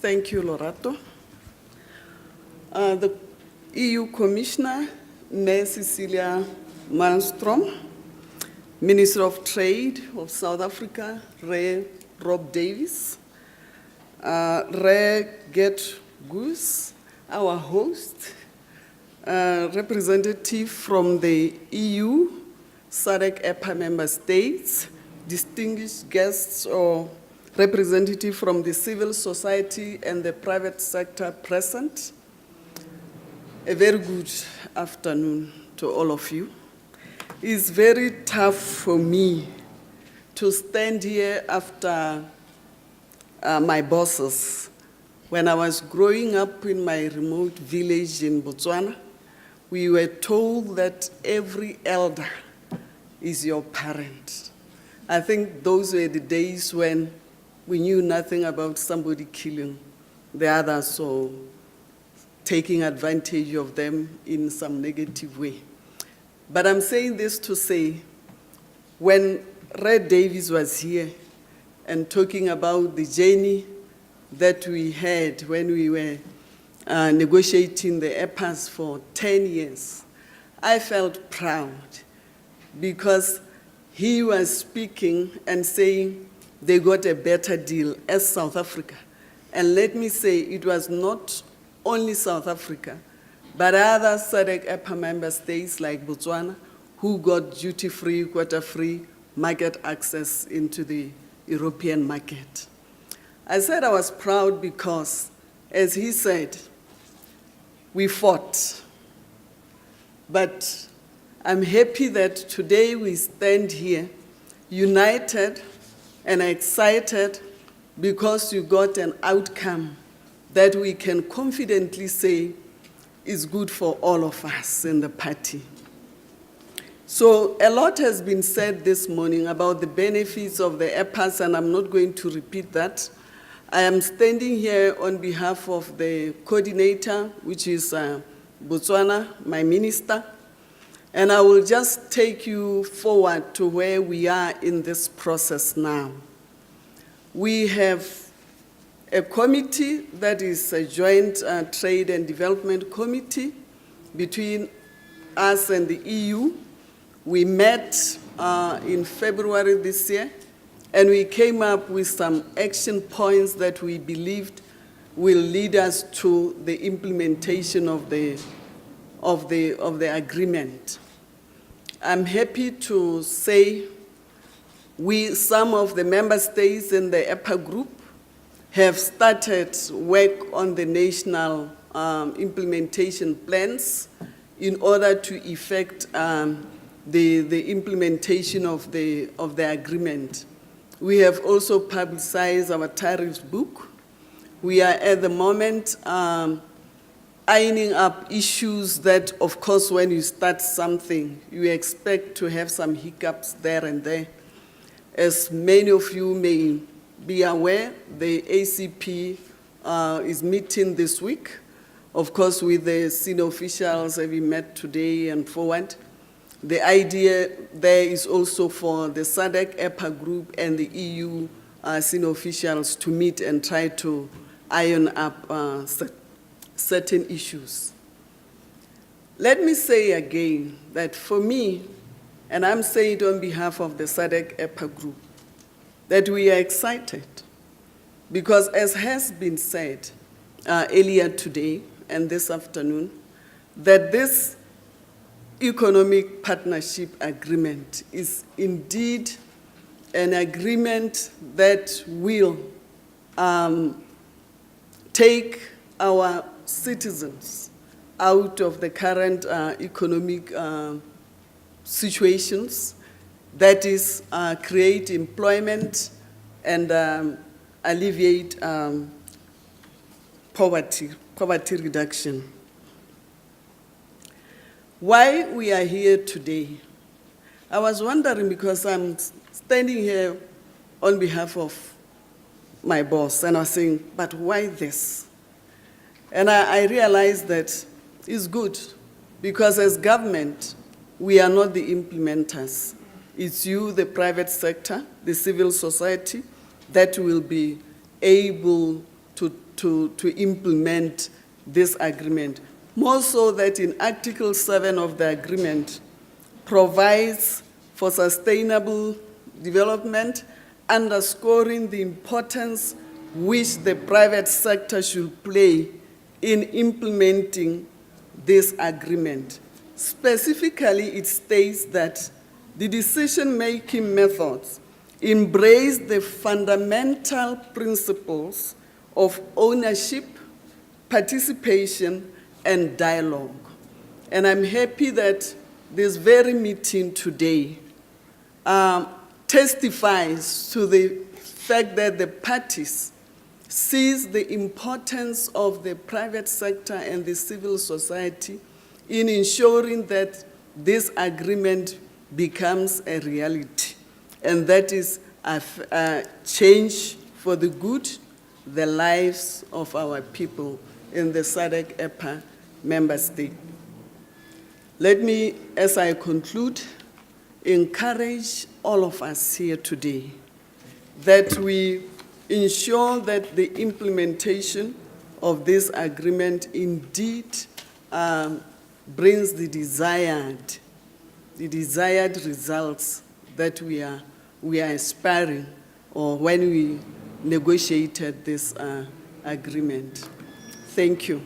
Thank you, Lorato. The EU Commissioner, Ms. Cecilia Malmstrom, Minister of Trade of South Africa, Ray Rob Davis, Ray Get Goose, our host, representative from the EU, SADCEPA member states, distinguished guests or representative from the civil society and the private sector present. A very good afternoon to all of you. It's very tough for me to stand here after my bosses. When I was growing up in my remote village in Botswana, we were told that every elder is your parent. I think those were the days when we knew nothing about somebody killing the others or taking advantage of them in some negative way. But I'm saying this to say, when Red Davis was here and talking about the journey that we had when we were negotiating the EPAs for 10 years, I felt proud because he was speaking and saying they got a better deal as South Africa. And let me say, it was not only South Africa, but other SADC-EPA member states like Botswana who got duty-free, quota-free market access into the European market. I said I was proud because, as he said, we fought. But I'm happy that today we stand here united and excited because you got an outcome that we can confidently say is good for all of us in the party. So a lot has been said this morning about the benefits of the EPAs, and I'm not going to repeat that. I am standing here on behalf of the coordinator, which is Botswana, my minister, and I will just take you forward to where we are in this process now. We have a committee that is a joint trade and development committee between us and the EU. We met in February this year, and we came up with some action points that we believed will lead us to the implementation of the agreement. I'm happy to say some of the member states in the EPA group have started work on the national implementation plans in order to effect the implementation of the agreement. We have also publicized our tariffs book. We are at the moment ironing up issues that, of course, when you start something, you expect to have some hiccups there and there. As many of you may be aware, the ACP is meeting this week, of course, with the senior officials that we met today and forward. The idea there is also for the SADC-EPA group and the EU senior officials to meet and try to iron up certain issues. Let me say again that for me, and I'm saying it on behalf of the SADC-EPA group, that we are excited because, as has been said earlier today and this afternoon, that this economic partnership agreement is indeed an agreement that will take our citizens out of the current economic situations, that is, create employment and alleviate poverty reduction. Why we are here today? I was wondering because I'm standing here on behalf of my boss, and I was saying, but why this? And I realized that it's good because as government, we are not the implementers. It's you, the private sector, the civil society, that will be able to implement this agreement. More so that in Article 7 of the agreement provides for sustainable development, underscoring the importance which the private sector should play in implementing this agreement. Specifically, it states that the decision-making methods embrace the fundamental principles of ownership, participation, and dialogue. And I'm happy that this very meeting today testifies to the fact that the parties sees the importance of the private sector and the civil society in ensuring that this agreement becomes a reality. And that is a change for the good, the lives of our people in the SADCEPA member state. Let me, as I conclude, encourage all of us here today that we ensure that the implementation of this agreement indeed brings the desired results that we are aspiring, or when we negotiated this agreement. Thank you.